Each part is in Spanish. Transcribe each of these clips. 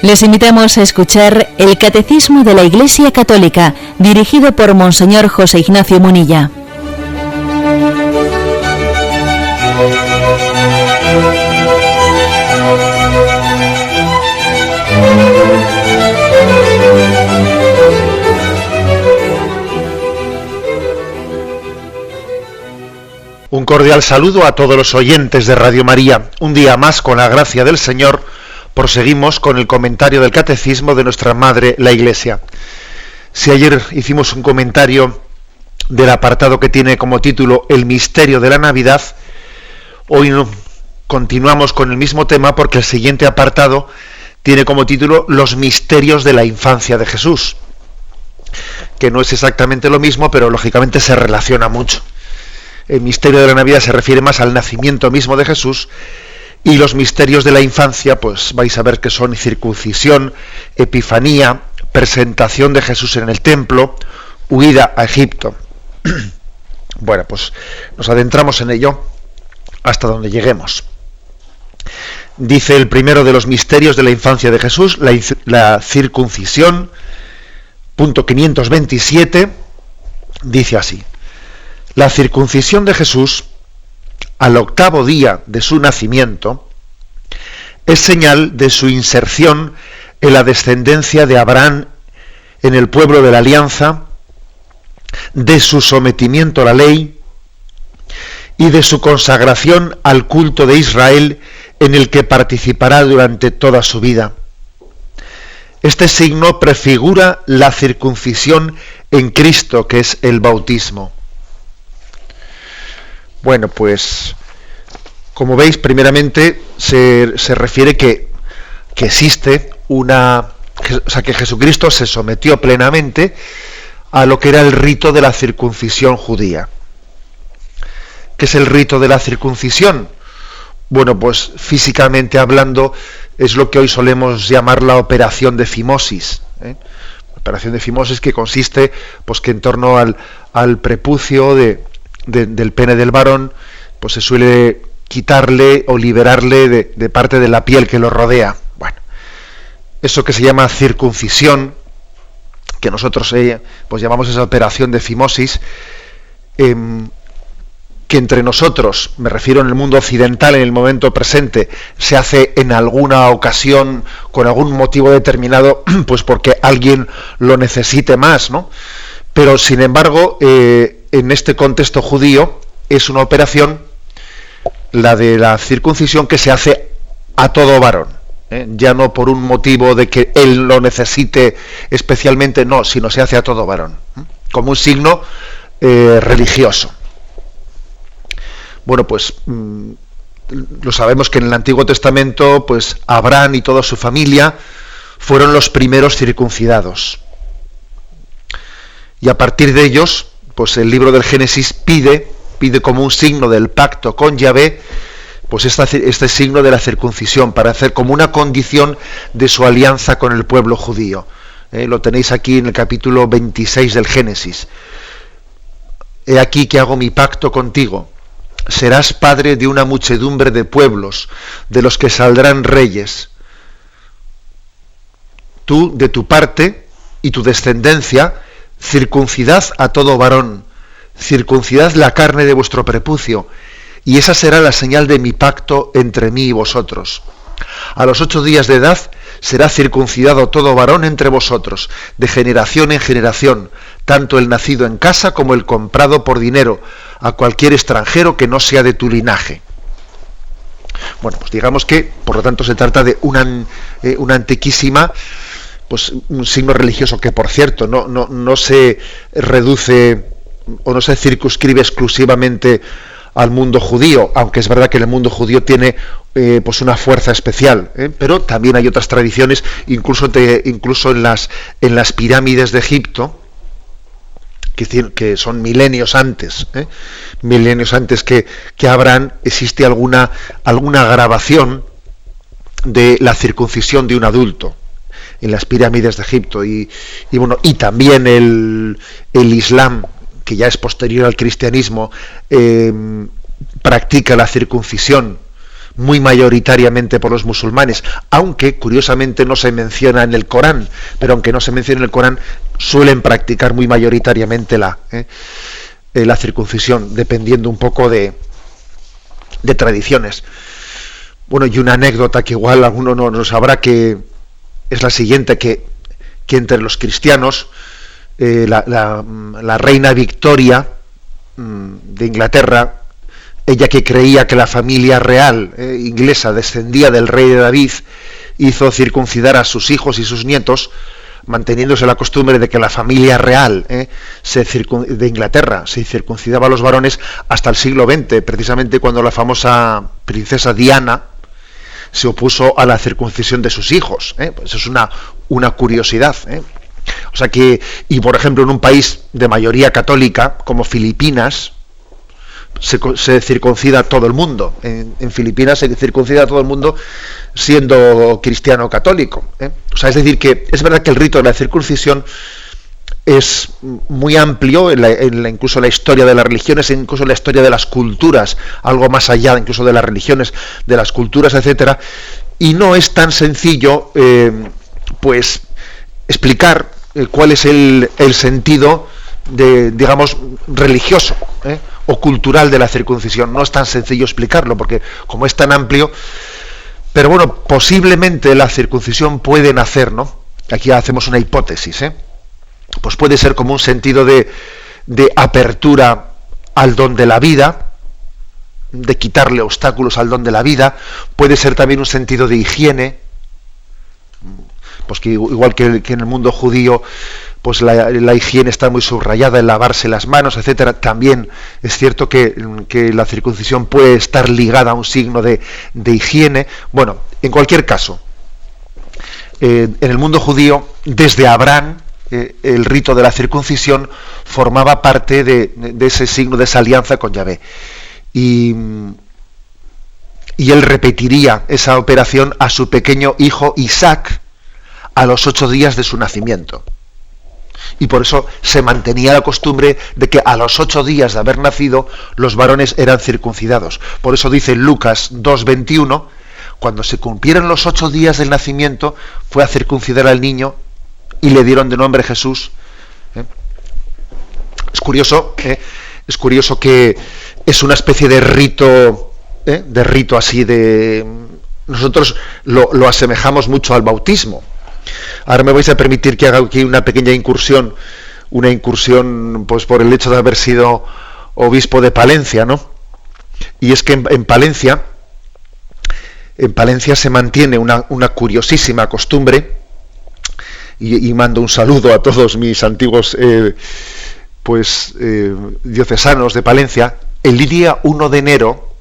Les invitamos a escuchar el Catecismo de la Iglesia Católica, dirigido por Monseñor José Ignacio Munilla. Un cordial saludo a todos los oyentes de Radio María. Un día más, con la gracia del Señor, proseguimos con el comentario del Catecismo de nuestra Madre, la Iglesia. Si ayer hicimos un comentario del apartado que tiene como título El misterio de la Navidad, hoy continuamos con el mismo tema porque el siguiente apartado tiene como título Los misterios de la infancia de Jesús, que no es exactamente lo mismo, pero lógicamente se relaciona mucho. El misterio de la Navidad se refiere más al nacimiento mismo de Jesús, y los misterios de la infancia, pues vais a ver que son circuncisión, epifanía, presentación de Jesús en el templo, huida a Egipto. Bueno, pues nos adentramos en ello hasta donde lleguemos. Dice el primero de los misterios de la infancia de Jesús, la circuncisión, punto 527, dice así: la circuncisión de Jesús al octavo día de su nacimiento es señal de su inserción en la descendencia de Abraham en el pueblo de la alianza, de su sometimiento a la ley y de su consagración al culto de Israel, en el que participará durante toda su vida. Este signo prefigura la circuncisión en Cristo, que es el bautismo. Bueno, pues, como veis, primeramente se refiere que existe que Jesucristo se sometió plenamente a lo que era el rito de la circuncisión judía. ¿Qué es el rito de la circuncisión? Bueno, pues físicamente hablando es lo que hoy solemos llamar la operación de fimosis. La operación de fimosis, que consiste, pues, que en torno al prepucio del pene del varón, pues se suele quitarle o liberarle de parte de la piel que lo rodea. Bueno, eso que se llama circuncisión, que nosotros pues llamamos esa operación de fimosis, que entre nosotros, me refiero en el mundo occidental en el momento presente, se hace en alguna ocasión con algún motivo determinado, pues porque alguien lo necesite más, ¿no? Pero sin embargo, en este contexto judío es una operación, la de la circuncisión, que se hace a todo varón, ya no por un motivo de que él lo necesite especialmente, no, sino se hace a todo varón, como un signo religioso. Bueno, pues lo sabemos que en el Antiguo Testamento, pues Abraham y toda su familia fueron los primeros circuncidados. Y a partir de ellos, pues el libro del Génesis pide como un signo del pacto con Yahvé, pues este signo de la circuncisión, para hacer como una condición de su alianza con el pueblo judío. Lo tenéis aquí en el capítulo 26 del Génesis. He aquí que hago mi pacto contigo. Serás padre de una muchedumbre de pueblos, de los que saldrán reyes. Tú, de tu parte, y tu descendencia, circuncidad a todo varón, circuncidad la carne de vuestro prepucio, y esa será la señal de mi pacto entre mí y vosotros. A los 8 días de edad será circuncidado todo varón entre vosotros, de generación en generación, tanto el nacido en casa como el comprado por dinero, a cualquier extranjero que no sea de tu linaje. Bueno, pues digamos que, por lo tanto, se trata de una antiquísima, pues un signo religioso que, por cierto, no se reduce o no se circunscribe exclusivamente al mundo judío, aunque es verdad que en el mundo judío tiene pues una fuerza especial, pero también hay otras tradiciones, incluso en las pirámides de Egipto, que son milenios antes que Abraham, existe alguna grabación de la circuncisión de un adulto en las pirámides de Egipto, y también el Islam, que ya es posterior al cristianismo, practica la circuncisión muy mayoritariamente por los musulmanes, aunque curiosamente no se menciona en el Corán, pero aunque no se menciona en el Corán, suelen practicar muy mayoritariamente la circuncisión, dependiendo un poco de tradiciones. Bueno, y una anécdota que igual alguno no sabrá, que es la siguiente, que entre los cristianos, la reina Victoria de Inglaterra, ella que creía que la familia real inglesa descendía del rey de David, hizo circuncidar a sus hijos y sus nietos, manteniéndose la costumbre de que la familia real de Inglaterra se circuncidaba a los varones hasta el siglo XX, precisamente cuando la famosa princesa Diana se opuso a la circuncisión de sus hijos. Pues es una curiosidad. O sea que, y por ejemplo, en un país de mayoría católica como Filipinas, se circuncida a todo el mundo. En Filipinas se circuncida a todo el mundo siendo cristiano católico. O sea, es decir, que es verdad que el rito de la circuncisión es muy amplio, incluso la historia de las religiones, incluso la historia de las culturas, algo más allá incluso de las religiones, de las culturas, etcétera, y no es tan sencillo pues explicar cuál es el sentido digamos religioso o cultural de la circuncisión. No es tan sencillo explicarlo, porque como es tan amplio, pero bueno, posiblemente la circuncisión puede nacer, ¿no? Aquí hacemos una hipótesis, pues puede ser como un sentido de apertura al don de la vida, de quitarle obstáculos al don de la vida. Puede ser también un sentido de higiene, pues que igual que en el mundo judío, pues la higiene está muy subrayada en lavarse las manos, etcétera. También es cierto que la circuncisión puede estar ligada a un signo de higiene. Bueno, en cualquier caso, en el mundo judío, desde Abraham, el rito de la circuncisión formaba parte de ese signo, de esa alianza con Yahvé. Y él repetiría esa operación a su pequeño hijo Isaac a los 8 días de su nacimiento. Y por eso se mantenía la costumbre de que a los 8 días de haber nacido los varones eran circuncidados. Por eso dice Lucas 2:21, cuando se cumplieron los 8 días del nacimiento, fue a circuncidar al niño y le dieron de nombre Jesús. Es curioso que es una especie de rito, así de... Nosotros lo asemejamos mucho al bautismo. Ahora me vais a permitir que haga aquí una pequeña incursión, pues por el hecho de haber sido obispo de Palencia, ¿no? Y es que en Palencia se mantiene una curiosísima costumbre, y mando un saludo a todos mis antiguos diocesanos de Palencia. El día 1 de enero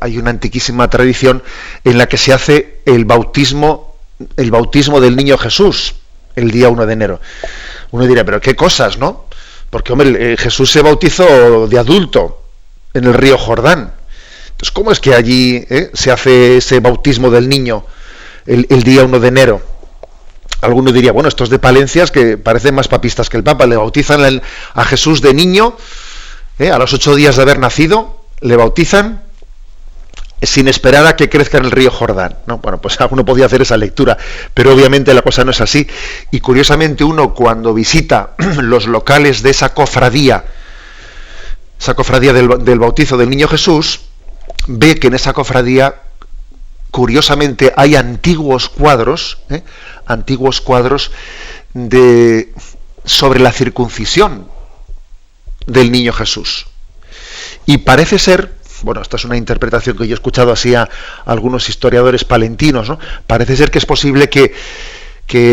hay una antiquísima tradición en la que se hace el bautismo del niño Jesús, el día 1 de enero. Uno dirá, pero qué cosas, ¿no? Porque, hombre, Jesús se bautizó de adulto en el río Jordán. Entonces, ¿cómo es que allí se hace ese bautismo del niño el día 1 de enero? Alguno diría, bueno, estos de Palencia es que parecen más papistas que el Papa. Le bautizan a Jesús de niño, a los 8 días de haber nacido, le bautizan sin esperar a que crezca en el río Jordán, ¿no? Bueno, pues alguno podía hacer esa lectura, pero obviamente la cosa no es así. Y curiosamente uno, cuando visita los locales de esa cofradía del bautizo del niño Jesús, ve que en esa cofradía, curiosamente, hay antiguos cuadros sobre la circuncisión del niño Jesús. Y parece ser, bueno, esta es una interpretación que yo he escuchado así a algunos historiadores palentinos, ¿no? Parece ser que es posible que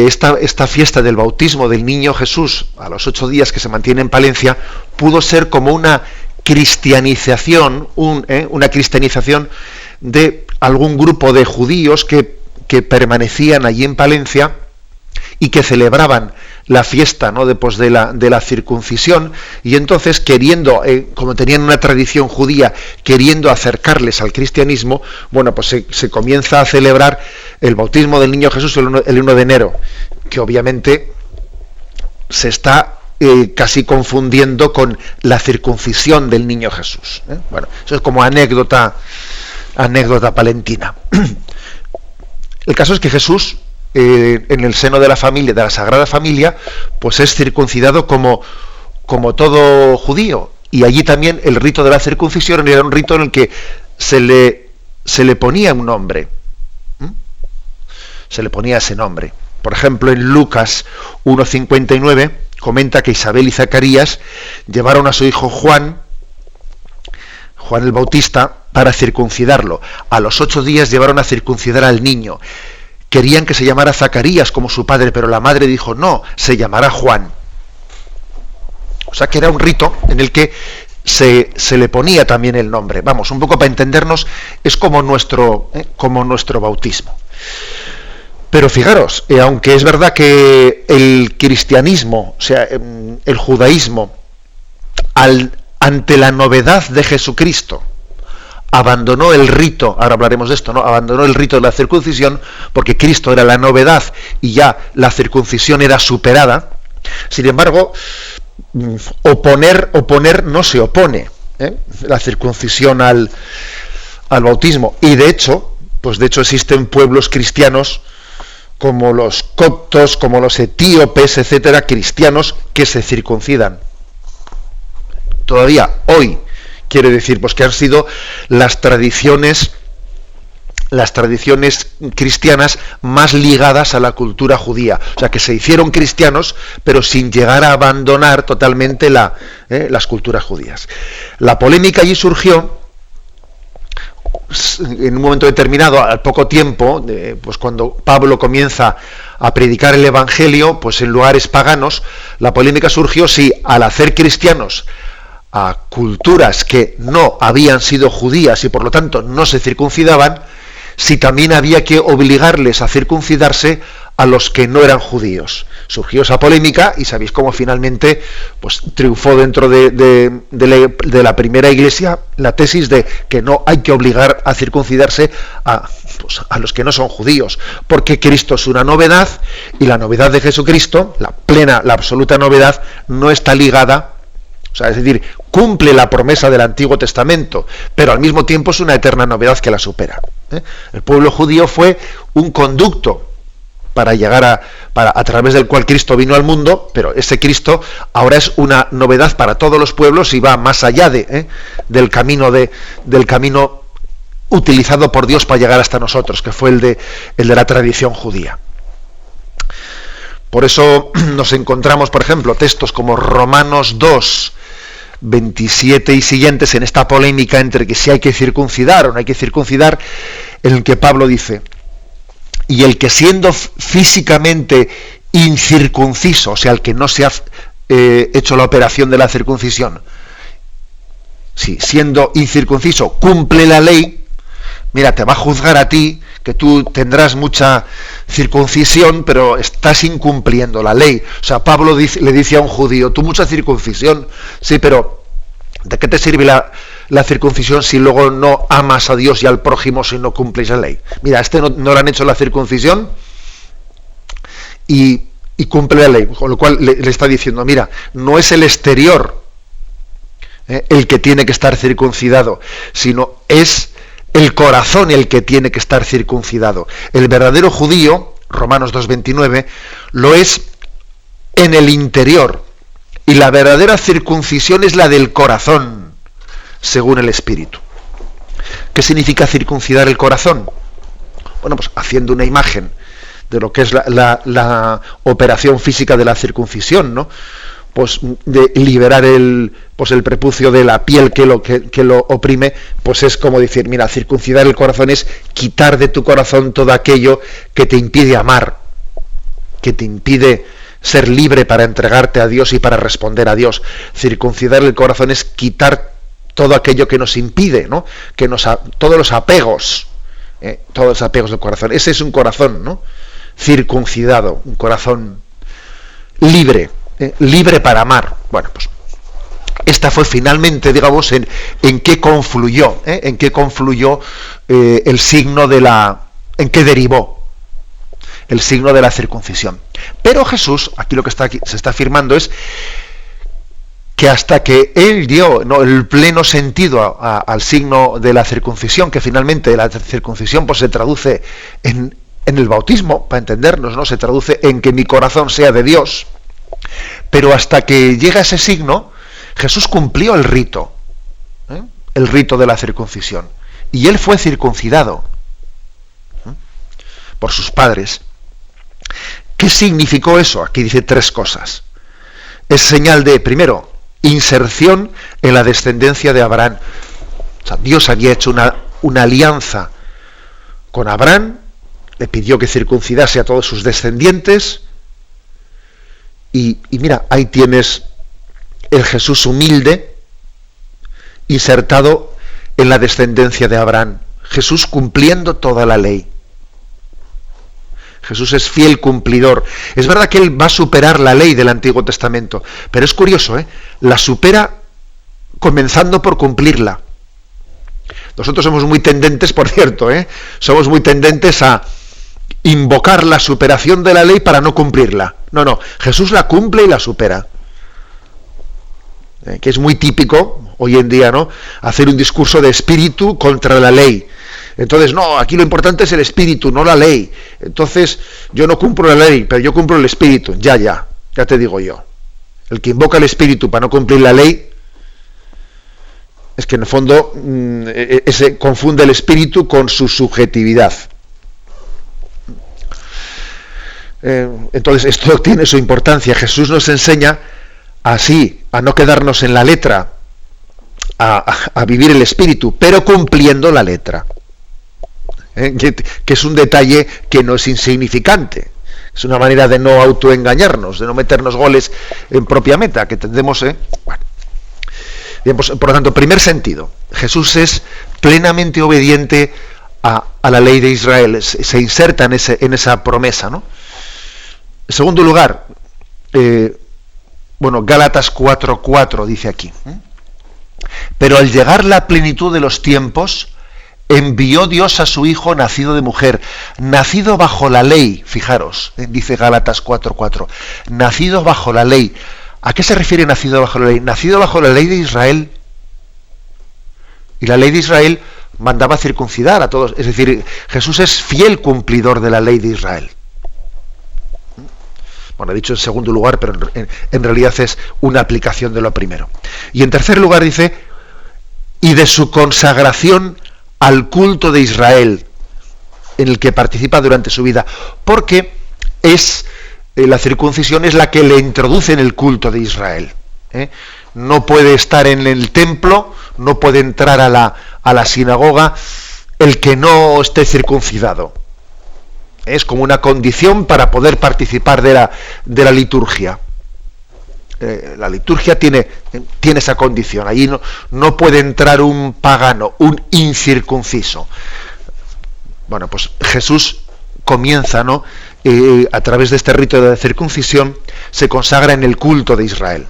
esta fiesta del bautismo del niño Jesús a los 8 días que se mantiene en Palencia pudo ser como una cristianización, una cristianización de algún grupo de judíos que permanecían allí en Palencia y que celebraban la fiesta, ¿no?, de la circuncisión, y entonces, queriendo, como tenían una tradición judía, queriendo acercarles al cristianismo, bueno, pues se comienza a celebrar el bautismo del niño Jesús el 1 de enero, que obviamente se está casi confundiendo con la circuncisión del niño Jesús. Bueno, eso es como anécdota anécdota palentina. El caso es que Jesús, en el seno de la familia, de la Sagrada Familia, pues es circuncidado como todo judío. Y allí también el rito de la circuncisión era un rito en el que se le ponía un nombre. Se le ponía ese nombre. Por ejemplo, en Lucas 1:59 comenta que Isabel y Zacarías llevaron a su hijo Juan el Bautista, para circuncidarlo. A los 8 días llevaron a circuncidar al niño. Querían que se llamara Zacarías como su padre, pero la madre dijo, no, se llamará Juan. O sea que era un rito en el que se le ponía también el nombre. Vamos, un poco para entendernos, es como nuestro bautismo. Pero fijaros, aunque es verdad que el cristianismo, o sea, el judaísmo, ante la novedad de Jesucristo, abandonó el rito, ahora hablaremos de esto, ¿no? Abandonó el rito de la circuncisión, porque Cristo era la novedad y ya la circuncisión era superada. Sin embargo, oponer no se opone, la circuncisión al bautismo. Y de hecho existen pueblos cristianos como los coptos, como los etíopes, etcétera, cristianos que se circuncidan. Todavía hoy, quiere decir, pues que han sido las tradiciones cristianas más ligadas a la cultura judía. O sea, que se hicieron cristianos, pero sin llegar a abandonar totalmente las culturas judías. La polémica allí surgió en un momento determinado, al poco tiempo, pues cuando Pablo comienza a predicar el Evangelio, pues en lugares paganos. La polémica surgió si al hacer cristianos a culturas que no habían sido judías y por lo tanto no se circuncidaban, si también había que obligarles a circuncidarse a los que no eran judíos. Surgió esa polémica y sabéis cómo finalmente pues triunfó dentro de la primera iglesia la tesis de que no hay que obligar a circuncidarse a los que no son judíos, porque Cristo es una novedad y la novedad de Jesucristo, la absoluta novedad, no está ligada. O sea, es decir, cumple la promesa del Antiguo Testamento, pero al mismo tiempo es una eterna novedad que la supera. El pueblo judío fue un conducto para llegar a través del cual Cristo vino al mundo, pero ese Cristo ahora es una novedad para todos los pueblos y va más allá del camino utilizado por Dios para llegar hasta nosotros, que fue el de la tradición judía. Por eso nos encontramos, por ejemplo, textos como Romanos 2, 27 y siguientes, en esta polémica entre que si hay que circuncidar o no hay que circuncidar, en el que Pablo dice: y el que siendo físicamente incircunciso, o sea, el que no se ha hecho la operación de la circuncisión, sí, siendo incircunciso, cumple la ley, mira, te va a juzgar a ti, que tú tendrás mucha circuncisión, pero estás incumpliendo la ley. O sea, Pablo le dice a un judío: tú mucha circuncisión, sí, pero ¿de qué te sirve la circuncisión si luego no amas a Dios y al prójimo si no cumples la ley? Mira, no le han hecho la circuncisión y cumple la ley, con lo cual le está diciendo: mira, no es el exterior el que tiene que estar circuncidado, sino es el corazón el que tiene que estar circuncidado. El verdadero judío, Romanos 2:29, lo es en el interior, y la verdadera circuncisión es la del corazón, según el Espíritu. ¿Qué significa circuncidar el corazón? Bueno, pues haciendo una imagen de lo que es la operación física de la circuncisión, ¿no? Pues de liberar el prepucio de la piel que lo oprime, pues es como decir: mira, circuncidar el corazón es quitar de tu corazón todo aquello que te impide amar, que te impide ser libre para entregarte a Dios y para responder a Dios. Circuncidar el corazón es quitar todo aquello que nos impide, ¿no? Todos los apegos del corazón. Ese es un corazón, ¿no?, circuncidado, un corazón libre. Libre para amar. Bueno, pues esta fue finalmente, digamos, en qué confluyó, el signo en qué derivó el signo de la circuncisión. Pero Jesús, aquí lo que se está afirmando es que hasta que él dio, ¿no?, el pleno sentido al signo de la circuncisión, que finalmente la circuncisión pues se traduce en el bautismo, para entendernos, ¿no?, se traduce en que mi corazón sea de Dios, pero hasta que llega ese signo, Jesús cumplió el rito de la circuncisión, y él fue circuncidado por sus padres. ¿Qué significó eso? Aquí dice 3 cosas. Es señal de, primero, inserción en la descendencia de Abraham. O sea, Dios había hecho una alianza con Abraham, le pidió que circuncidase a todos sus descendientes, y mira, ahí tienes el Jesús humilde insertado en la descendencia de Abraham. Jesús cumpliendo toda la ley. Jesús es fiel cumplidor. Es verdad que él va a superar la ley del Antiguo Testamento, pero es curioso, la supera comenzando por cumplirla. Nosotros somos muy tendentes, por cierto, somos muy tendentes a invocar la superación de la ley para no cumplirla. No, Jesús la cumple y la supera. Que es muy típico hoy en día, ¿no?, hacer un discurso de espíritu contra la ley. Entonces, no, aquí lo importante es el espíritu, no la ley. Entonces, yo no cumplo la ley, pero yo cumplo el espíritu. Ya te digo yo. El que invoca el espíritu para no cumplir la ley, es que en el fondo ese confunde el espíritu con su subjetividad. Entonces, esto tiene su importancia. Jesús nos enseña así, a no quedarnos en la letra, a vivir el espíritu, pero cumpliendo la letra. Que es un detalle que no es insignificante. Es una manera de no autoengañarnos, de no meternos goles en propia meta, que tendemos... Bueno. Bien, pues, por lo tanto, primer sentido, Jesús es plenamente obediente a la ley de Israel, se inserta en esa promesa, ¿no? En segundo lugar, Gálatas 4:4 dice aquí, pero al llegar la plenitud de los tiempos, envió Dios a su Hijo nacido de mujer, nacido bajo la ley. Fijaros, dice Gálatas 4:4, nacido bajo la ley. ¿A qué se refiere nacido bajo la ley? Nacido bajo la ley de Israel. Y la ley de Israel mandaba circuncidar a todos. Es decir, Jesús es fiel cumplidor de la ley de Israel. Bueno, he dicho en segundo lugar, pero en realidad es una aplicación de lo primero. Y en tercer lugar dice, y de su consagración al culto de Israel, en el que participa durante su vida, porque la circuncisión es la que le introduce en el culto de Israel. No puede estar en el templo, no puede entrar a la sinagoga el que no esté circuncidado. Es como una condición para poder participar de la liturgia. La liturgia tiene esa condición. Allí no puede entrar un pagano, un incircunciso. Bueno, pues Jesús comienza, ¿no?, a través de este rito de circuncisión, se consagra en el culto de Israel.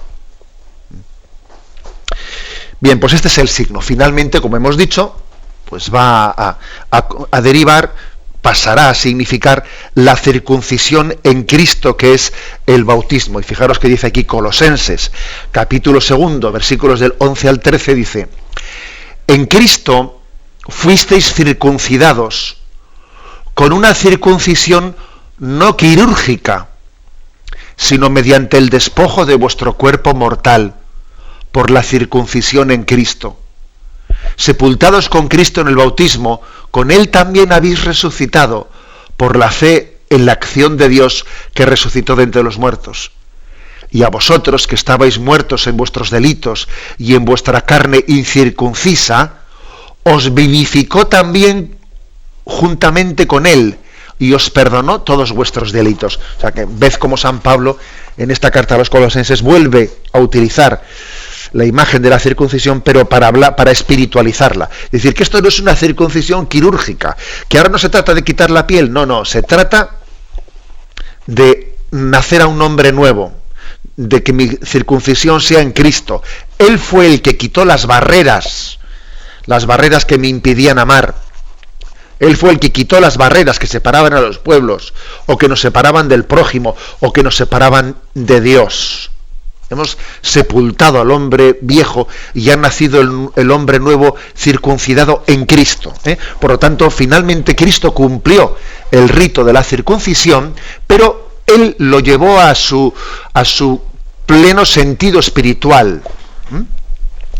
Bien, pues este es el signo. Finalmente, como hemos dicho, pues va a derivar, pasará a significar la circuncisión en Cristo, que es el bautismo. Y fijaros que dice aquí Colosenses, capítulo 2, versículos del 11 al 13, dice, en Cristo fuisteis circuncidados con una circuncisión no quirúrgica, sino mediante el despojo de vuestro cuerpo mortal, por la circuncisión en Cristo. Sepultados con Cristo en el bautismo, con Él también habéis resucitado, por la fe en la acción de Dios que resucitó de entre los muertos. Y a vosotros que estabais muertos en vuestros delitos y en vuestra carne incircuncisa, os vivificó también juntamente con Él, y os perdonó todos vuestros delitos. O sea que ves cómo San Pablo en esta carta a los Colosenses vuelve a utilizar la imagen de la circuncisión, pero para espiritualizarla. Es decir, que esto no es una circuncisión quirúrgica, que ahora no se trata de quitar la piel, no, se trata de nacer a un hombre nuevo, de que mi circuncisión sea en Cristo. Él fue el que quitó las barreras que me impidían amar. Él fue el que quitó las barreras que separaban a los pueblos, o que nos separaban del prójimo, o que nos separaban de Dios. Hemos sepultado al hombre viejo y ha nacido el hombre nuevo circuncidado en Cristo. Por lo tanto, finalmente Cristo cumplió el rito de la circuncisión, pero Él lo llevó a su pleno sentido espiritual,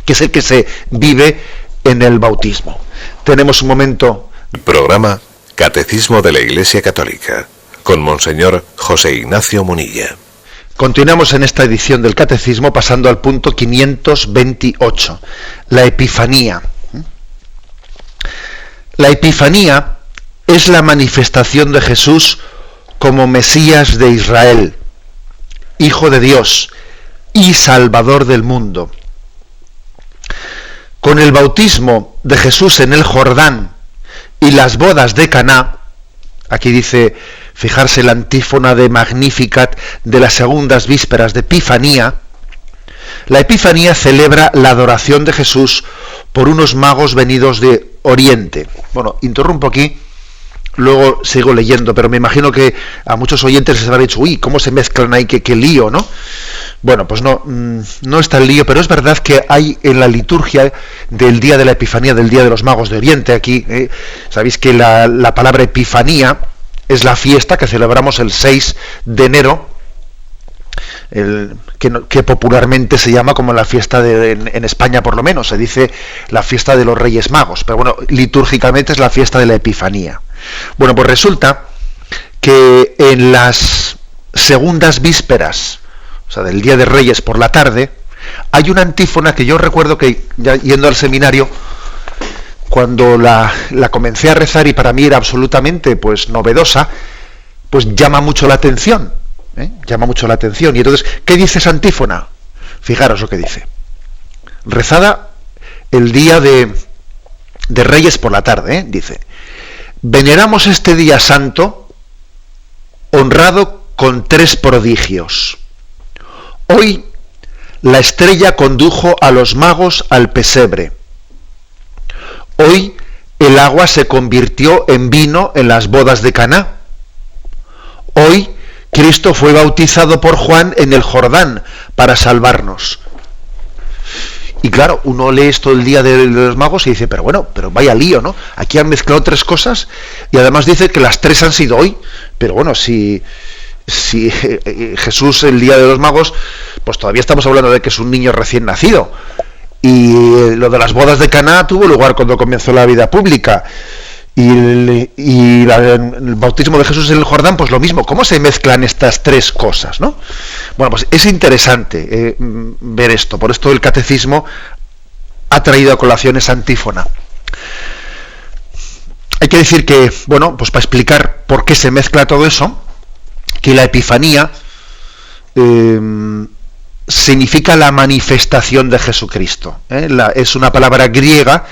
que es el que se vive en el bautismo. Tenemos un momento. Programa Catecismo de la Iglesia Católica, con Monseñor José Ignacio Munilla. Continuamos en esta edición del Catecismo pasando al punto 528, la Epifanía. La Epifanía es la manifestación de Jesús como Mesías de Israel, Hijo de Dios y Salvador del mundo. Con el bautismo de Jesús en el Jordán y las bodas de Caná, aquí dice, fijarse la antífona de Magnificat de las segundas vísperas de Epifanía, la Epifanía celebra la adoración de Jesús por unos magos venidos de Oriente. Bueno, interrumpo aquí, luego sigo leyendo, pero me imagino que a muchos oyentes les habrá dicho, uy, ¿cómo se mezclan ahí? Qué lío, ¿no? Bueno, pues no está el lío, pero es verdad que hay en la liturgia del día de la Epifanía, del Día de los Magos de Oriente, aquí, sabéis que la palabra Epifanía es la fiesta que celebramos el 6 de enero, que popularmente se llama como la fiesta en España, por lo menos, se dice la fiesta de los Reyes Magos, pero bueno, litúrgicamente es la fiesta de la Epifanía. Bueno, pues resulta que en las segundas vísperas, o sea, del Día de Reyes por la tarde, hay una antífona que yo recuerdo que, ya yendo al seminario, cuando la comencé a rezar y para mí era absolutamente pues novedosa, pues llama mucho la atención, llama mucho la atención. Y entonces, ¿qué dice esa antífona? Fijaros lo que dice. Rezada el día de Reyes por la tarde, dice: veneramos este día santo, honrado con 3 prodigios. Hoy la estrella condujo a los magos al pesebre. Hoy el agua se convirtió en vino en las bodas de Caná. Hoy Cristo fue bautizado por Juan en el Jordán para salvarnos. Y claro, uno lee esto el día de los magos y dice, pero vaya lío, ¿no? Aquí han mezclado 3 cosas y además dice que las 3 han sido hoy. Pero bueno, si Jesús el día de los magos, pues todavía estamos hablando de que es un niño recién nacido. Y lo de las bodas de Caná tuvo lugar cuando comenzó la vida pública. Y el bautismo de Jesús en el Jordán, pues lo mismo. ¿Cómo se mezclan estas 3 cosas, no? Bueno, pues es interesante ver esto. Por esto el Catecismo ha traído a colación esa antífona. Hay que decir que, bueno, pues para explicar por qué se mezcla todo eso, que la Epifanía significa la manifestación de Jesucristo. Es una palabra griega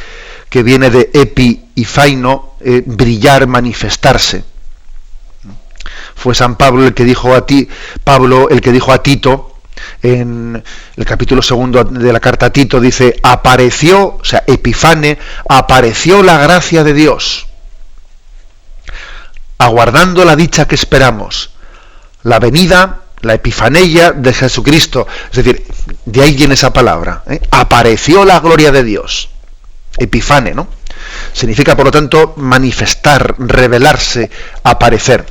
que viene de epi y faino, brillar, manifestarse. Fue San Pablo el que dijo a Tito, en el capítulo 2 de la carta a Tito, dice, apareció, o sea, epifane, apareció la gracia de Dios, aguardando la dicha que esperamos, la venida, la epifaneia de Jesucristo. Es decir, de ahí viene esa palabra, apareció la gloria de Dios. Epifane, ¿no? Significa, por lo tanto, manifestar, revelarse, aparecer.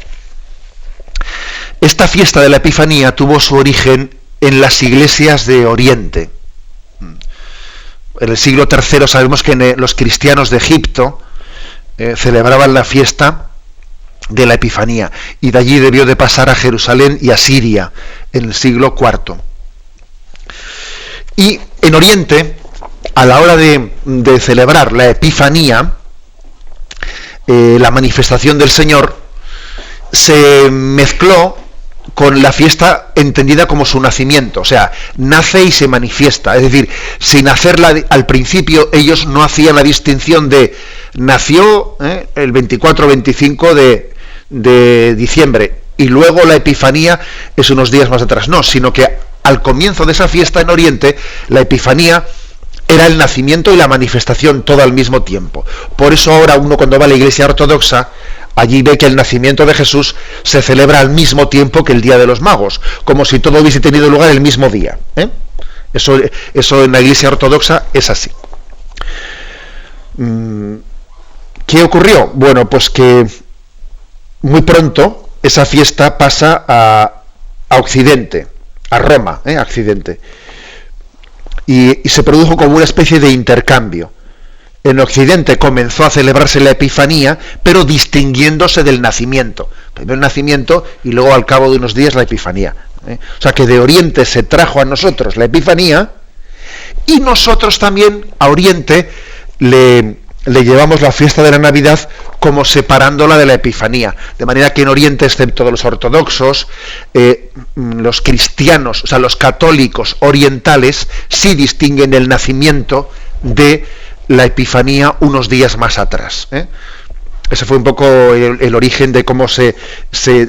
Esta fiesta de la Epifanía tuvo su origen en las iglesias de Oriente. En el siglo III sabemos que los cristianos de Egipto celebraban la fiesta de la Epifanía, y de allí debió de pasar a Jerusalén y a Siria en el siglo IV. Y en Oriente, a la hora de celebrar la Epifanía, la manifestación del Señor, se mezcló con la fiesta entendida como su nacimiento, o sea, nace y se manifiesta. Es decir, sin hacerla al principio, ellos no hacían la distinción de nació el 24 o 25 de diciembre y luego la Epifanía es unos días más atrás. No, sino que al comienzo de esa fiesta en Oriente, la Epifanía era el nacimiento y la manifestación todo al mismo tiempo. Por eso ahora uno, cuando va a la Iglesia ortodoxa, allí ve que el nacimiento de Jesús se celebra al mismo tiempo que el Día de los Magos, como si todo hubiese tenido lugar el mismo día. Eso en la Iglesia ortodoxa es así. ¿Qué ocurrió? Bueno, pues que muy pronto esa fiesta pasa a Occidente, a Roma, a Occidente, y se produjo como una especie de intercambio. En Occidente comenzó a celebrarse la Epifanía, pero distinguiéndose del nacimiento. Primero el nacimiento y luego al cabo de unos días la Epifanía. O sea que de Oriente se trajo a nosotros la Epifanía y nosotros también a Oriente le llevamos la fiesta de la Navidad como separándola de la Epifanía. De manera que en Oriente, excepto de los ortodoxos, los cristianos, o sea, los católicos orientales, sí distinguen el nacimiento de la Epifanía unos días más atrás. Ese fue un poco el origen de cómo se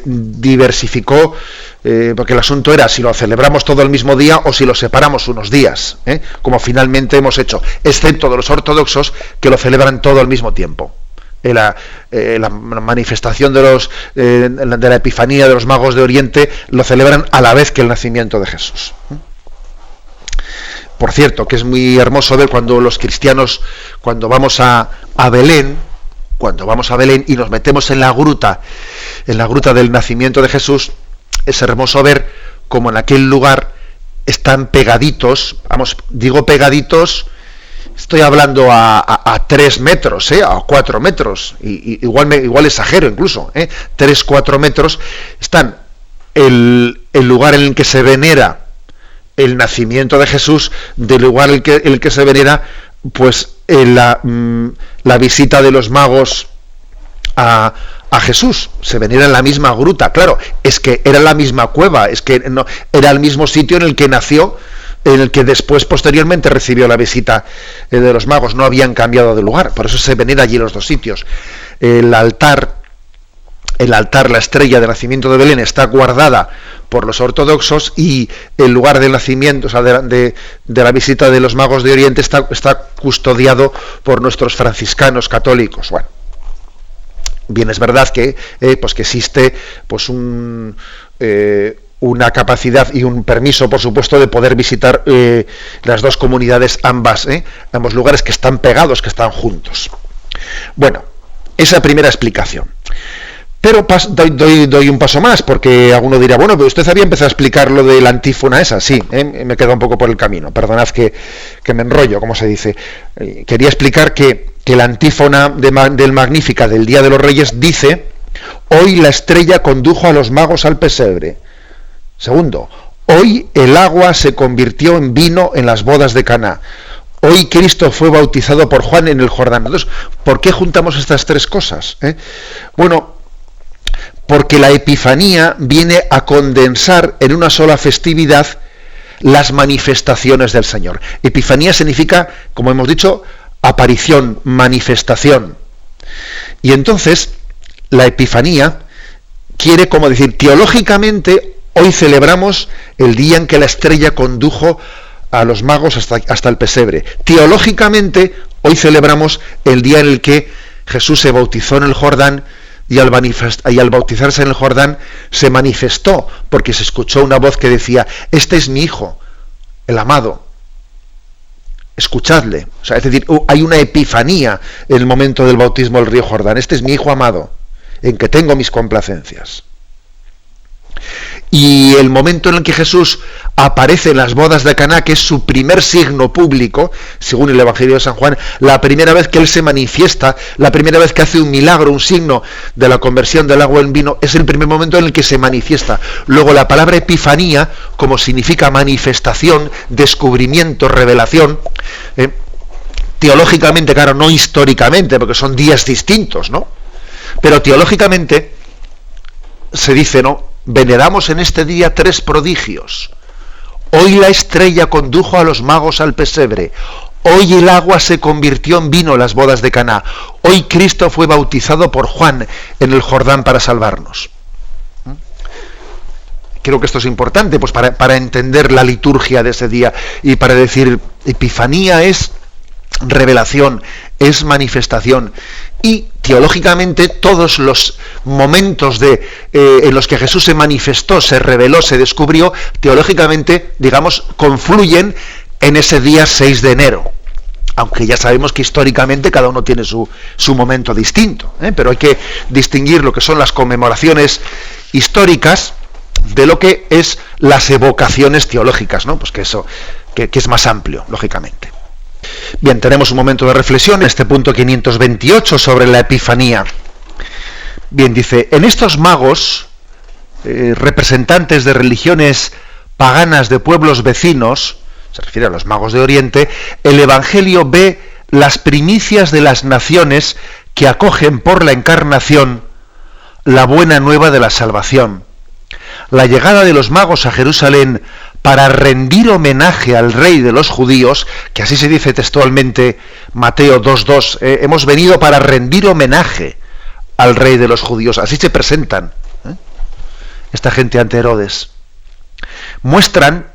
diversificó, porque el asunto era si lo celebramos todo el mismo día o si lo separamos unos días, como finalmente hemos hecho, excepto de los ortodoxos que lo celebran todo al mismo tiempo. La manifestación de la Epifanía de los magos de Oriente lo celebran a la vez que el nacimiento de Jesús. Por cierto, que es muy hermoso ver cuando los cristianos, cuando vamos a Belén y nos metemos en la gruta del nacimiento de Jesús, es hermoso ver cómo en aquel lugar están pegaditos, digo pegaditos, estoy hablando a 3 metros, a 4 metros, igual exagero incluso, 3-4 metros, están el lugar en el que se venera el nacimiento de Jesús del lugar en el que se venera pues la visita de los magos a Jesús. Se venera en la misma gruta, claro, es que era la misma cueva, es que no era el mismo sitio en el que nació, en el que después posteriormente recibió la visita de los magos, no habían cambiado de lugar, por eso se venera allí los dos sitios. El altar, la estrella de nacimiento de Belén, está guardada por los ortodoxos y el lugar del nacimiento, o sea, de la visita de los magos de Oriente está custodiado por nuestros franciscanos católicos. Bueno, bien, es verdad que existe pues una capacidad y un permiso, por supuesto, de poder visitar las dos comunidades, ambos lugares que están pegados, que están juntos. Bueno, esa primera explicación. Pero doy un paso más, porque alguno dirá, bueno, pero usted había empezado a explicar lo de la antífona esa. Sí, me queda un poco por el camino, perdonad que me enrollo, como se dice. Quería explicar que la antífona del Magnífica del Día de los Reyes dice: hoy la estrella condujo a los magos al pesebre. Segundo, hoy el agua se convirtió en vino en las bodas de Caná. Hoy Cristo fue bautizado por Juan en el Jordán. Entonces, ¿por qué juntamos estas tres cosas? Bueno, porque la Epifanía viene a condensar en una sola festividad las manifestaciones del Señor. Epifanía significa, como hemos dicho, aparición, manifestación. Y entonces, la Epifanía quiere como decir, teológicamente, hoy celebramos el día en que la estrella condujo a los magos hasta el pesebre. Teológicamente, hoy celebramos el día en el que Jesús se bautizó en el Jordán, y al bautizarse en el Jordán se manifestó, porque se escuchó una voz que decía: este es mi Hijo, el amado, escuchadle. O sea, es decir, hay una epifanía en el momento del bautismo del río Jordán. Este es mi Hijo amado, en que tengo mis complacencias. Y el momento en el que Jesús aparece en las bodas de Caná, que es su primer signo público, según el Evangelio de San Juan, la primera vez que él se manifiesta, la primera vez que hace un milagro, un signo de la conversión del agua en vino, es el primer momento en el que se manifiesta. Luego la palabra epifanía, como significa manifestación, descubrimiento, revelación, teológicamente, claro, no históricamente, porque son días distintos, ¿no? Pero teológicamente se dice, ¿no? Veneramos en este día 3 prodigios. Hoy la estrella condujo a los magos al pesebre. Hoy el agua se convirtió en vino en las bodas de Caná. Hoy Cristo fue bautizado por Juan en el Jordán para salvarnos. Creo que esto es importante, pues para entender la liturgia de ese día y para decir, Epifanía es revelación, es manifestación. Y teológicamente todos los momentos en los que Jesús se manifestó, se reveló, se descubrió, teológicamente, digamos, confluyen en ese día 6 de enero. Aunque ya sabemos que históricamente cada uno tiene su momento distinto, pero hay que distinguir lo que son las conmemoraciones históricas de lo que es las evocaciones teológicas, ¿no? Pues que eso que es más amplio, lógicamente. Bien, tenemos un momento de reflexión en este punto 528 sobre la Epifanía. Bien, dice, en estos magos, representantes de religiones paganas de pueblos vecinos, se refiere a los magos de Oriente, el Evangelio ve las primicias de las naciones que acogen por la encarnación la buena nueva de la salvación. La llegada de los magos a Jerusalén para rendir homenaje al rey de los judíos, que así se dice textualmente Mateo 2.2, hemos venido para rendir homenaje al rey de los judíos, así se presentan esta gente ante Herodes. Muestran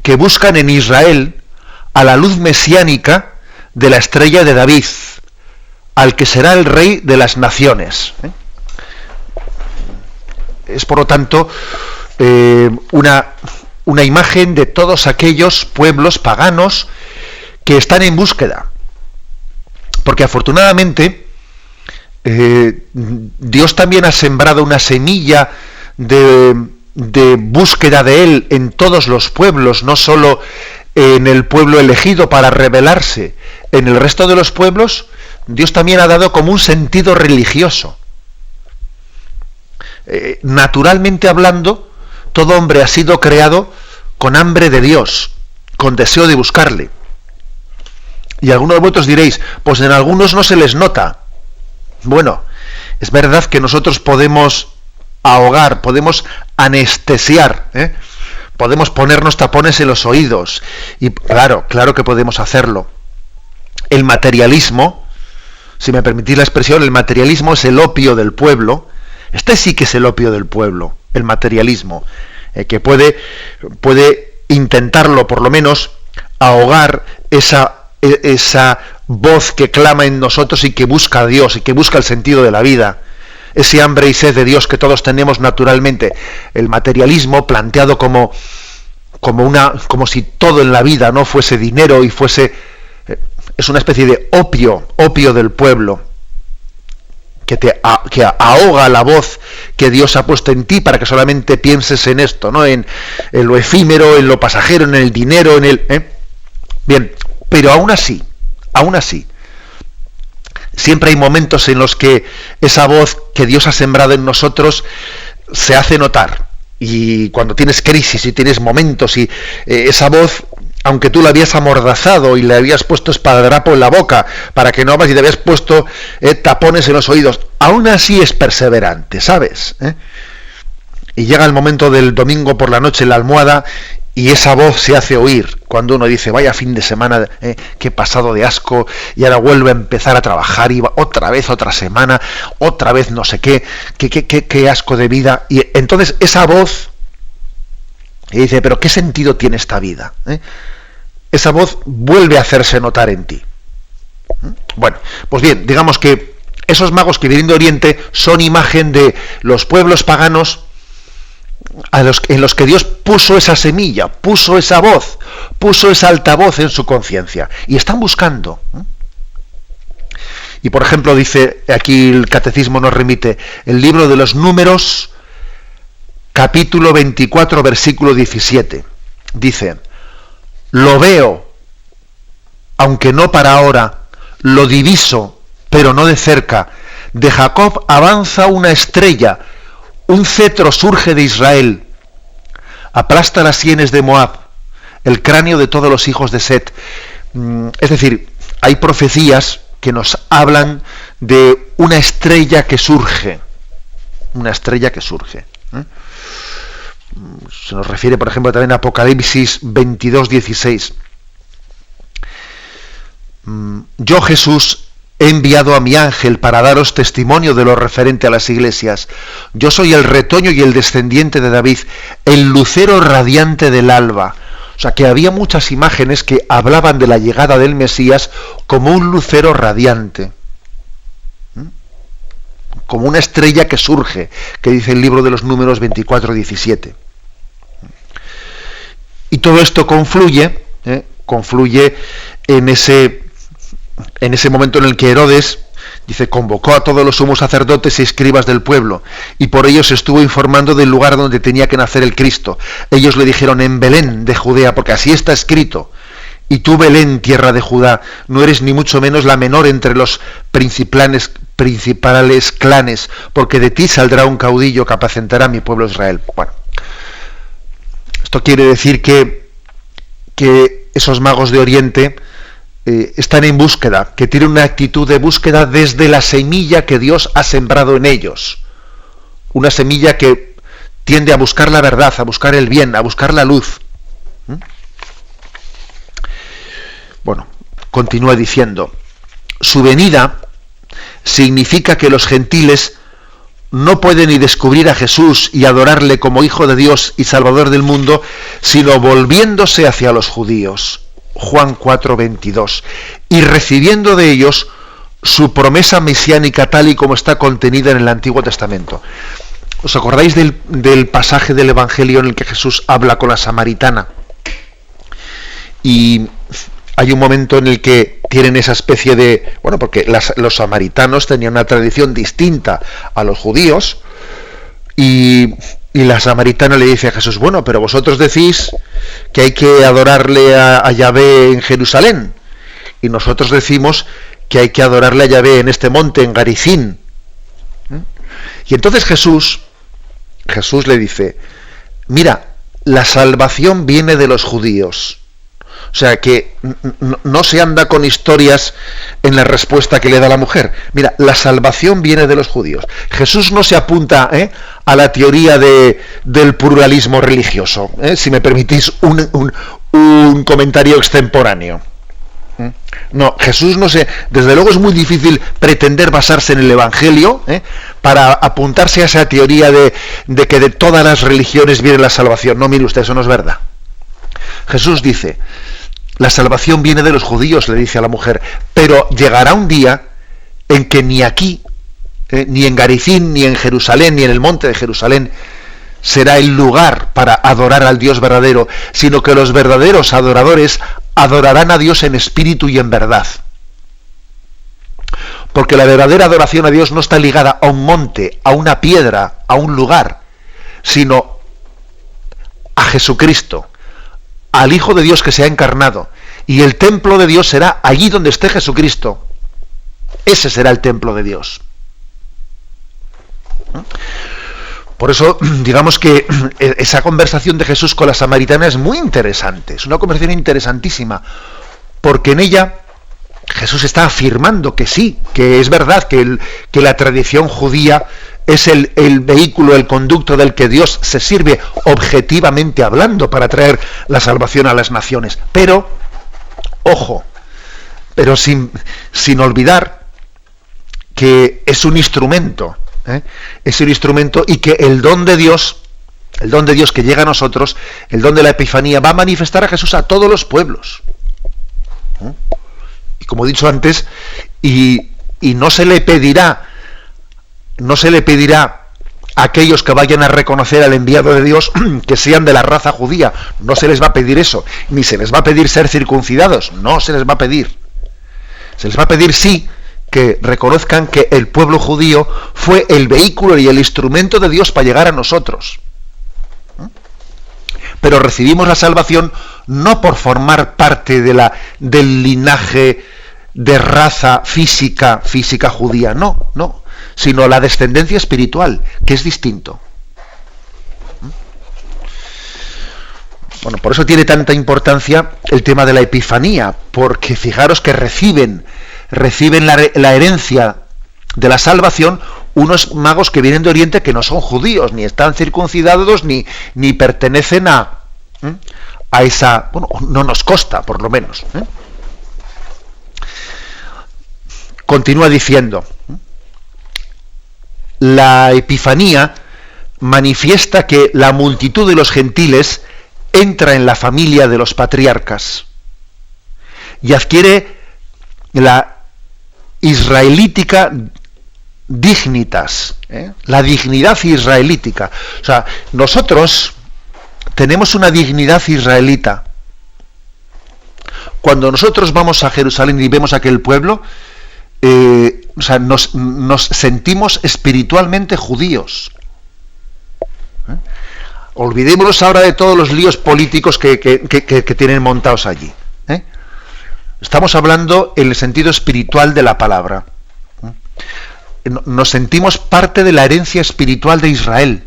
que buscan en Israel a la luz mesiánica de la estrella de David, al que será el rey de las naciones. Es por lo tanto una imagen de todos aquellos pueblos paganos que están en búsqueda. Porque afortunadamente Dios también ha sembrado una semilla de búsqueda de Él en todos los pueblos, no solo en el pueblo elegido para revelarse. En el resto de los pueblos, Dios también ha dado como un sentido religioso. Naturalmente hablando, todo hombre ha sido creado con hambre de Dios, con deseo de buscarle. Y algunos de vosotros diréis, pues en algunos no se les nota. Bueno, es verdad que nosotros podemos ahogar, podemos anestesiar, podemos ponernos tapones en los oídos, y claro que podemos hacerlo. El materialismo, si me permitís la expresión, el materialismo es el opio del pueblo. Este sí que es el opio del pueblo, el materialismo, que puede intentarlo, por lo menos, ahogar esa voz que clama en nosotros y que busca a Dios y que busca el sentido de la vida. Ese hambre y sed de Dios que todos tenemos naturalmente. El materialismo planteado como si todo en la vida no fuese dinero y fuese, es una especie de opio del pueblo, que ahoga la voz que Dios ha puesto en ti para que solamente pienses en esto, ¿no? En lo efímero, en lo pasajero, en el dinero, Bien, pero aún así, siempre hay momentos en los que esa voz que Dios ha sembrado en nosotros se hace notar. Y cuando tienes crisis y tienes momentos y esa voz, aunque tú la habías amordazado y le habías puesto esparadrapo en la boca para que no hablas y te habías puesto tapones en los oídos, aún así es perseverante, ¿sabes? Y llega el momento del domingo por la noche en la almohada y esa voz se hace oír cuando uno dice, vaya fin de semana que he pasado de asco y ahora vuelve a empezar a trabajar y otra vez otra semana, otra vez no sé qué asco de vida. Y entonces esa voz y dice, pero ¿qué sentido tiene esta vida? Esa voz vuelve a hacerse notar en ti. Bueno, pues bien, digamos que esos magos que vienen de Oriente son imagen de los pueblos paganos en los que Dios puso esa semilla, puso esa voz, puso esa altavoz en su conciencia y están buscando. Y por ejemplo dice, aquí el Catecismo nos remite, el libro de los Números, capítulo 24, versículo 17, dice, lo veo, aunque no para ahora, lo diviso, pero no de cerca, de Jacob avanza una estrella, un cetro surge de Israel, aplasta las sienes de Moab, el cráneo de todos los hijos de Set. Es decir, hay profecías que nos hablan de una estrella que surge. Una estrella que surge. Se nos refiere, por ejemplo, también a Apocalipsis 22:16. Yo, Jesús, he enviado a mi ángel para daros testimonio de lo referente a las iglesias. Yo soy el retoño y el descendiente de David, el lucero radiante del alba. O sea, que había muchas imágenes que hablaban de la llegada del Mesías como un lucero radiante. como una estrella que surge, que dice el libro de los Números 24-17. Y todo esto confluye en ese momento en el que Herodes, dice, convocó a todos los sumos sacerdotes y escribas del pueblo, y por ellos se estuvo informando del lugar donde tenía que nacer el Cristo. Ellos le dijeron, en Belén de Judea, porque así está escrito. Y tú, Belén, tierra de Judá, no eres ni mucho menos la menor entre los principales clanes, porque de ti saldrá un caudillo que apacentará a mi pueblo Israel. Bueno, esto quiere decir que esos magos de Oriente están en búsqueda, que tienen una actitud de búsqueda desde la semilla que Dios ha sembrado en ellos. Una semilla que tiende a buscar la verdad, a buscar el bien, a buscar la luz. Bueno, continúa diciendo, su venida significa que los gentiles no pueden ni descubrir a Jesús y adorarle como Hijo de Dios y Salvador del mundo, sino volviéndose hacia los judíos. Juan 4:22, y recibiendo de ellos su promesa mesiánica tal y como está contenida en el Antiguo Testamento. ¿Os acordáis del pasaje del Evangelio en el que Jesús habla con la samaritana? Y hay un momento en el que tienen esa especie de... Bueno, porque los samaritanos tenían una tradición distinta a los judíos, y la samaritana le dice a Jesús, bueno, pero vosotros decís que hay que adorarle a Yahvé en Jerusalén, y nosotros decimos que hay que adorarle a Yahvé en este monte, en Garizim. Y entonces Jesús le dice, mira, la salvación viene de los judíos. O sea que no se anda con historias en la respuesta que le da la mujer. Mira, la salvación viene de los judíos. Jesús no se apunta a la teoría del pluralismo religioso, si me permitís un comentario extemporáneo. No, Jesús no se... Desde luego es muy difícil pretender basarse en el Evangelio para apuntarse a esa teoría de que de todas las religiones viene la salvación. No, mire usted, eso no es verdad. Jesús dice, la salvación viene de los judíos, le dice a la mujer, pero llegará un día en que ni aquí, ni en Garizim, ni en Jerusalén, ni en el monte de Jerusalén, será el lugar para adorar al Dios verdadero, sino que los verdaderos adoradores adorarán a Dios en espíritu y en verdad. Porque la verdadera adoración a Dios no está ligada a un monte, a una piedra, a un lugar, sino a Jesucristo, al Hijo de Dios que se ha encarnado, y el templo de Dios será allí donde esté Jesucristo. Ese será el templo de Dios. Por eso, digamos que esa conversación de Jesús con la samaritana es muy interesante, es una conversación interesantísima, porque en ella Jesús está afirmando que sí, que es verdad que la tradición judía es el vehículo, el conducto del que Dios se sirve objetivamente hablando para traer la salvación a las naciones. Pero, ojo, pero sin olvidar que es un instrumento, es un instrumento, y que el don de Dios que llega a nosotros, el don de la Epifanía, va a manifestar a Jesús a todos los pueblos. Y como he dicho antes, y no se le pedirá a aquellos que vayan a reconocer al enviado de Dios que sean de la raza judía. No se les va a pedir eso, ni se les va a pedir ser circuncidados, no se les va a pedir. Se les va a pedir sí que reconozcan que el pueblo judío fue el vehículo y el instrumento de Dios para llegar a nosotros. Pero recibimos la salvación no por formar parte del linaje de raza física judía, no, sino la descendencia espiritual, que es distinto. Bueno, por eso tiene tanta importancia el tema de la Epifanía, porque fijaros que reciben la herencia de la salvación unos magos que vienen de Oriente, que no son judíos, ni están circuncidados, ni pertenecen a esa... Bueno, no nos consta, por lo menos. Continúa diciendo, la Epifanía manifiesta que la multitud de los gentiles entra en la familia de los patriarcas y adquiere la israelítica dignitas, la dignidad israelítica. O sea, nosotros tenemos una dignidad israelita. Cuando nosotros vamos a Jerusalén y vemos aquel pueblo, o sea, nos sentimos espiritualmente judíos. Olvidémonos ahora de todos los líos políticos que tienen montados allí. Estamos hablando en el sentido espiritual de la palabra. Nos sentimos parte de la herencia espiritual de Israel.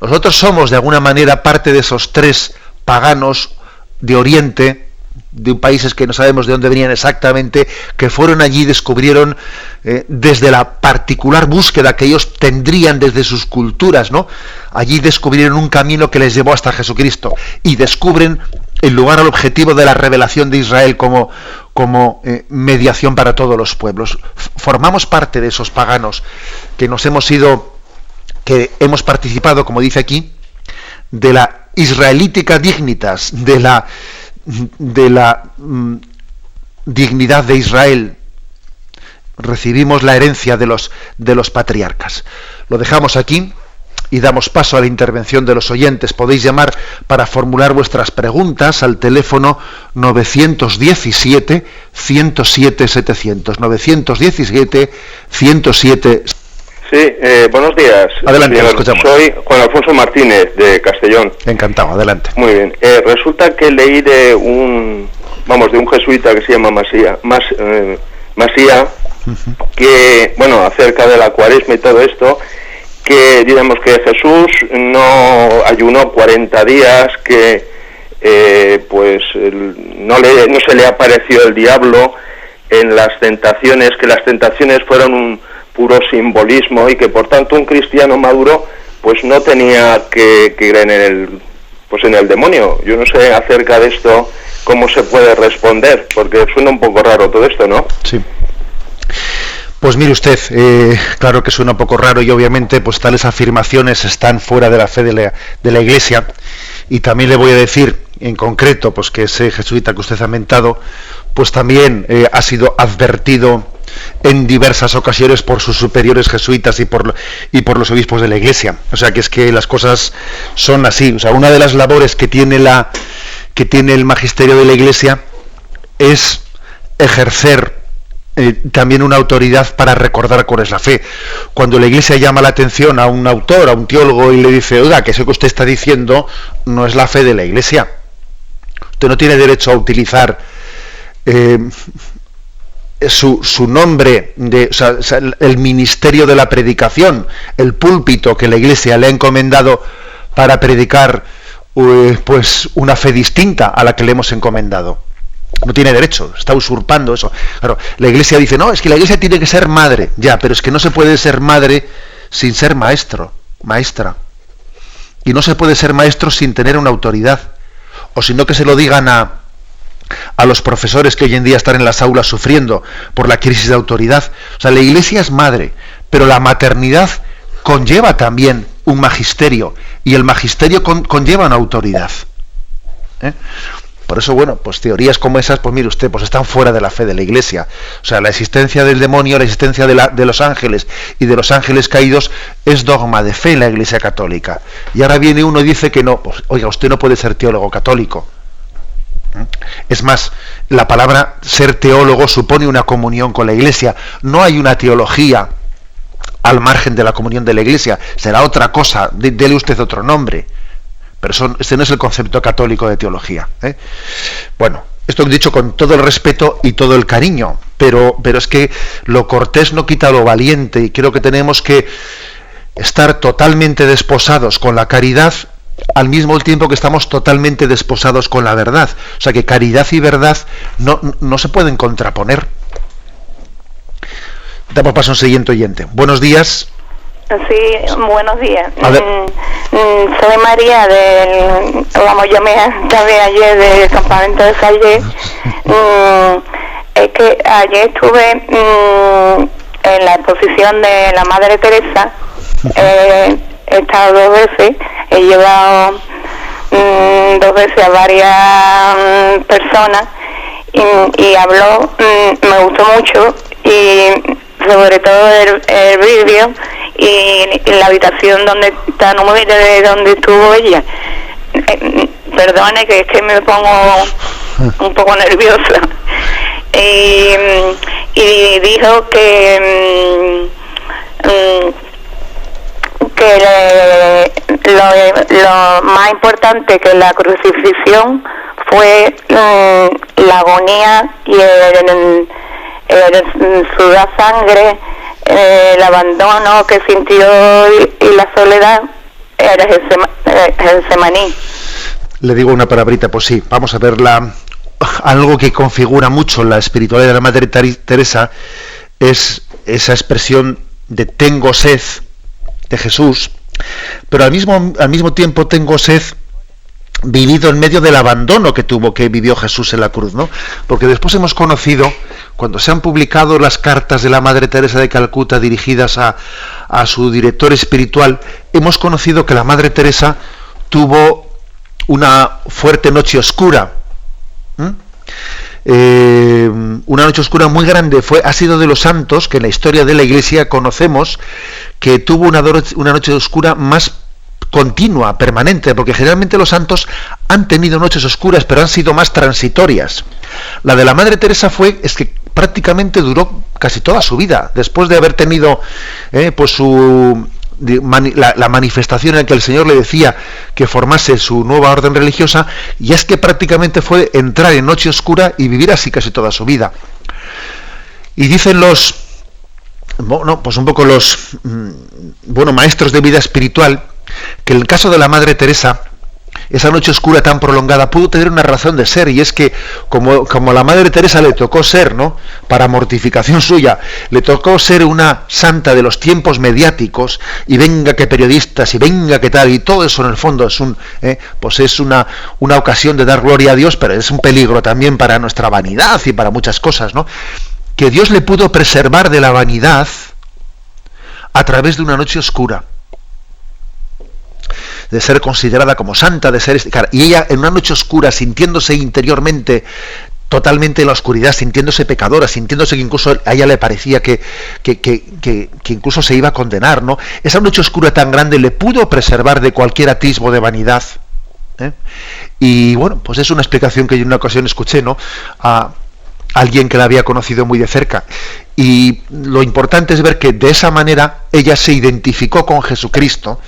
Nosotros somos de alguna manera parte de esos tres paganos de Oriente, de países que no sabemos de dónde venían exactamente, que fueron allí y descubrieron, desde la particular búsqueda que ellos tendrían desde sus culturas, ¿no? Allí descubrieron un camino que les llevó hasta Jesucristo y descubren el lugar al objetivo de la revelación de Israel como mediación para todos los pueblos. Formamos parte de esos paganos que que hemos participado, como dice aquí, de la israelítica dignitas, de la dignidad de Israel. Recibimos la herencia de los patriarcas. Lo dejamos aquí y damos paso a la intervención de los oyentes. Podéis llamar para formular vuestras preguntas al teléfono 917-107-700. 917-107. Sí, buenos días. Adelante, lo escuchamos. Soy Juan Alfonso Martínez, de Castellón. Encantado, adelante. Muy bien. Resulta que leí de un jesuita que se llama Masía, que, acerca de la Cuaresma y todo esto, que digamos que Jesús no ayunó 40 días, que no se le apareció el diablo en las tentaciones, que las tentaciones fueron un puro simbolismo y que por tanto un cristiano maduro pues no tenía que creer en el demonio. Yo no sé acerca de esto cómo se puede responder, porque suena un poco raro todo esto, ¿no? Sí. Pues mire usted, claro que suena un poco raro y obviamente pues tales afirmaciones están fuera de la fe de la Iglesia, y también le voy a decir en concreto pues que ese jesuita que usted ha mentado pues también ha sido advertido en diversas ocasiones por sus superiores jesuitas y por los obispos de la Iglesia. O sea que es que las cosas son así. O sea, una de las labores que tiene el magisterio de la Iglesia es ejercer también una autoridad para recordar cuál es la fe. Cuando la Iglesia llama la atención a un autor, a un teólogo, y le dice, oiga, que eso que usted está diciendo no es la fe de la Iglesia. Usted no tiene derecho a utilizar su nombre, el ministerio de la predicación, el púlpito que la Iglesia le ha encomendado para predicar pues una fe distinta a la que le hemos encomendado. No tiene derecho, está usurpando eso. Claro, la Iglesia dice, no, es que la Iglesia tiene que ser madre. Ya, pero es que no se puede ser madre sin ser maestra. Y no se puede ser maestro sin tener una autoridad. O sino que se lo digan a los profesores que hoy en día están en las aulas sufriendo por la crisis de autoridad. O sea, la Iglesia es madre, pero la maternidad conlleva también un magisterio, y el magisterio conlleva una autoridad. Por eso, pues teorías como esas, pues mire usted, pues están fuera de la fe de la Iglesia. O sea, la existencia del demonio, la existencia de los ángeles y de los ángeles caídos es dogma de fe en la Iglesia católica. Y ahora viene uno y dice que no, pues oiga, usted no puede ser teólogo católico. Es más, la palabra ser teólogo supone una comunión con la Iglesia. No hay una teología al margen de la comunión de la Iglesia. Será otra cosa, dele usted otro nombre. Pero este no es el concepto católico de teología. Bueno, esto dicho con todo el respeto y todo el cariño, pero es que lo cortés no quita lo valiente, y creo que tenemos que estar totalmente desposados con la caridad al mismo tiempo que estamos totalmente desposados con la verdad. O sea que caridad y verdad no se pueden contraponer. Damos paso a un siguiente oyente. Buenos días. Sí, buenos días. Soy María yo me acabé ayer del campamento de Salle. Es que ayer estuve en la exposición de la Madre Teresa. He estado 2 veces, he llevado 2 veces a varias personas y habló, me gustó mucho, y sobre todo el vídeo y la habitación donde está, no me de donde estuvo ella. Perdone que es que me pongo un poco nerviosa. Y dijo que lo más importante que la crucifixión fue la agonía y el sudar sangre, el abandono que sintió y la soledad era Getsemaní. Le digo una palabrita, pues sí, vamos a ver algo que configura mucho la espiritualidad de la Madre Teresa es esa expresión de tengo sed de Jesús, pero al mismo tiempo tengo sed vivido en medio del abandono que vivió Jesús en la cruz, ¿no? Porque después hemos conocido, cuando se han publicado las cartas de la Madre Teresa de Calcuta dirigidas a su director espiritual, hemos conocido que la Madre Teresa tuvo una fuerte noche oscura, una noche oscura muy grande. Ha sido de los santos que en la historia de la Iglesia conocemos que tuvo una noche oscura más continua, permanente, porque generalmente los santos han tenido noches oscuras, pero han sido más transitorias. La de la Madre Teresa es que prácticamente duró casi toda su vida, después de haber tenido la manifestación en la que el Señor le decía que formase su nueva orden religiosa, y es que prácticamente fue entrar en noche oscura y vivir así casi toda su vida. Y dicen maestros de vida espiritual que en el caso de la Madre Teresa, esa noche oscura tan prolongada pudo tener una razón de ser, y es que como a la Madre Teresa le tocó ser, ¿no?, para mortificación suya, le tocó ser una santa de los tiempos mediáticos, y venga que periodistas, y venga que tal, y todo eso en el fondo es es una ocasión de dar gloria a Dios, pero es un peligro también para nuestra vanidad y para muchas cosas, ¿no? Que Dios le pudo preservar de la vanidad a través de una noche oscura, de ser considerada como santa, y ella en una noche oscura, sintiéndose interiormente totalmente en la oscuridad, sintiéndose pecadora, sintiéndose que incluso a ella le parecía que incluso se iba a condenar, ¿no? Esa noche oscura tan grande le pudo preservar de cualquier atisbo de vanidad, ¿eh? Y bueno, pues es una explicación que yo en una ocasión escuché, ¿no?, a alguien que la había conocido muy de cerca, y lo importante es ver que de esa manera ella se identificó con Jesucristo,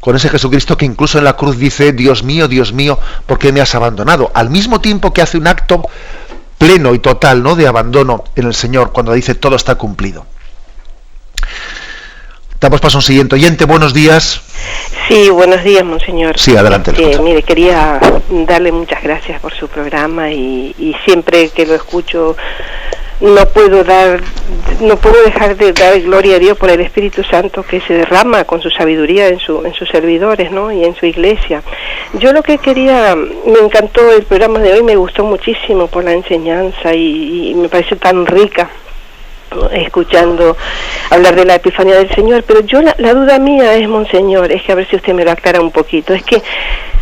con ese Jesucristo que incluso en la cruz dice: Dios mío, ¿por qué me has abandonado? Al mismo tiempo que hace un acto pleno y total, ¿no?, de abandono en el Señor, cuando dice todo está cumplido. Damos paso a un siguiente oyente. Buenos días. Sí, buenos días, monseñor. Sí, adelante. Mire, quería darle muchas gracias por su programa, y siempre que lo escucho no puedo dejar de dar gloria a Dios por el Espíritu Santo que se derrama con su sabiduría en sus servidores, ¿no?, y en su iglesia. Yo lo que quería, me encantó el programa de hoy, me gustó muchísimo por la enseñanza y me pareció tan rica escuchando hablar de la Epifanía del Señor, pero yo la duda mía es, monseñor, es que a ver si usted me lo aclara un poquito, es que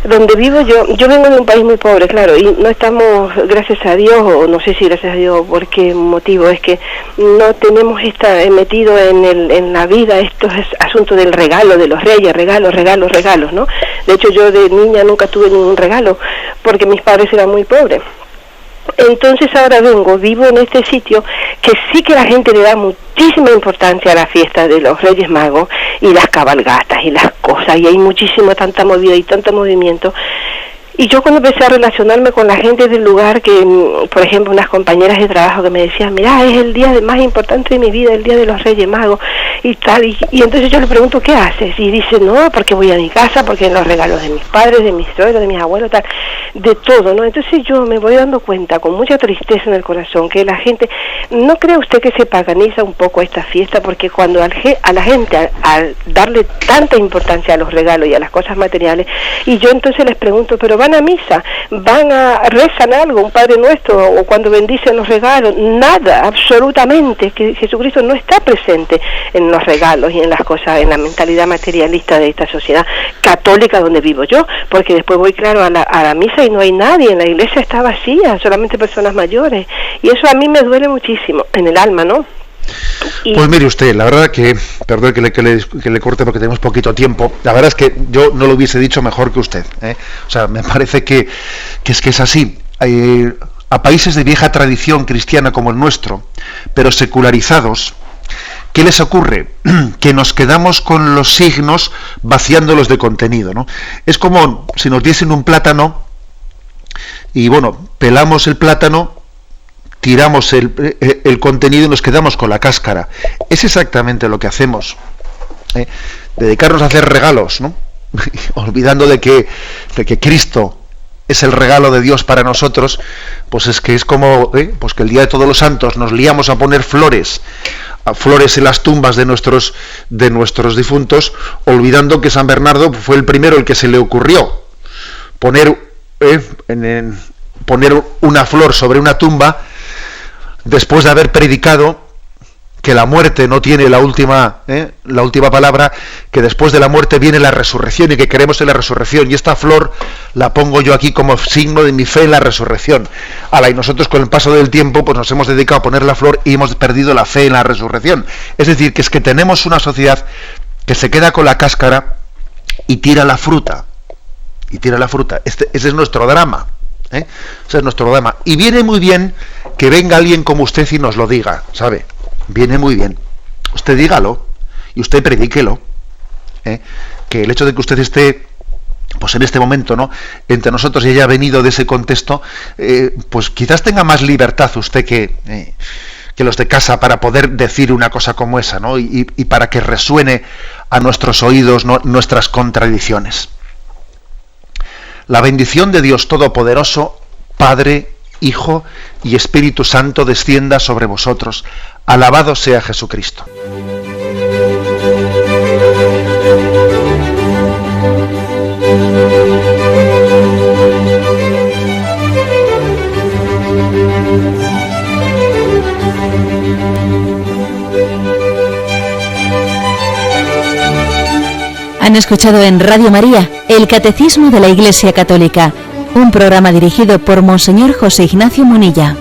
donde vivo yo vengo de un país muy pobre, claro, y no estamos, gracias a Dios, o no sé si gracias a Dios, por qué motivo, es que no tenemos metido en la vida estos asuntos del regalo de los reyes, regalos, ¿no? De hecho, yo de niña nunca tuve ningún regalo, porque mis padres eran muy pobres. Entonces ahora vivo en este sitio que sí que la gente le da muchísima importancia a la fiesta de los Reyes Magos y las cabalgatas y las cosas, y hay tanta movida y tanto movimiento. Y yo cuando empecé a relacionarme con la gente del lugar, que por ejemplo unas compañeras de trabajo que me decían: mira, es el día más importante de mi vida, el día de los Reyes Magos y tal, y entonces yo le pregunto: ¿qué haces? Y dice: no, porque voy a mi casa, porque en los regalos de mis padres, de mis suegros, de mis abuelos, tal, de todo, ¿no? Entonces yo me voy dando cuenta con mucha tristeza en el corazón que la gente, ¿no cree usted que se paganiza un poco esta fiesta? Porque cuando a la gente, al darle tanta importancia a los regalos y a las cosas materiales, y yo entonces les pregunto: pero van a misa, rezan algo, un Padre Nuestro, o cuando bendicen los regalos, nada, absolutamente, que Jesucristo no está presente en los regalos y en las cosas, en la mentalidad materialista de esta sociedad católica donde vivo yo, porque después voy, claro, a la misa y no hay nadie, en la iglesia está vacía, solamente personas mayores, y eso a mí me duele muchísimo, en el alma, ¿no? Pues mire usted, la verdad que, perdón que le corte porque tenemos poquito tiempo, la verdad es que yo no lo hubiese dicho mejor que usted, ¿eh? O sea, me parece que es así. A países de vieja tradición cristiana como el nuestro, pero secularizados, ¿qué les ocurre? Que nos quedamos con los signos vaciándolos de contenido, ¿no? Es como si nos diesen un plátano y, bueno, pelamos el plátano, tiramos el contenido y nos quedamos con la cáscara. Es exactamente lo que hacemos. Dedicarnos a hacer regalos, ¿no? Olvidando de que Cristo es el regalo de Dios para nosotros, pues es que es como pues que el día de Todos los Santos nos liamos a poner flores en las tumbas de nuestros difuntos, olvidando que San Bernardo fue el primero el que se le ocurrió poner una flor sobre una tumba después de haber predicado que la muerte no tiene la última palabra, que después de la muerte viene la resurrección y que creemos en la resurrección, y esta flor la pongo yo aquí como signo de mi fe en la resurrección. Y nosotros con el paso del tiempo pues nos hemos dedicado a poner la flor y hemos perdido la fe en la resurrección. Es decir, que es que tenemos una sociedad que se queda con la cáscara y tira la fruta. Ese es nuestro drama. Ese es nuestro drama. Y viene muy bien que venga alguien como usted y nos lo diga, ¿sabe? Viene muy bien. Usted dígalo y usted predíquelo. Que el hecho de que usted esté pues en este momento, ¿no?, entre nosotros y haya venido de ese contexto, pues quizás tenga más libertad usted que los de casa para poder decir una cosa como esa, ¿no? Y para que resuene a nuestros oídos, ¿no?, nuestras contradicciones. La bendición de Dios Todopoderoso, Padre, Hijo y Espíritu Santo descienda sobre vosotros. Alabado sea Jesucristo. Han escuchado en Radio María el Catecismo de la Iglesia Católica, un programa dirigido por Monseñor José Ignacio Munilla.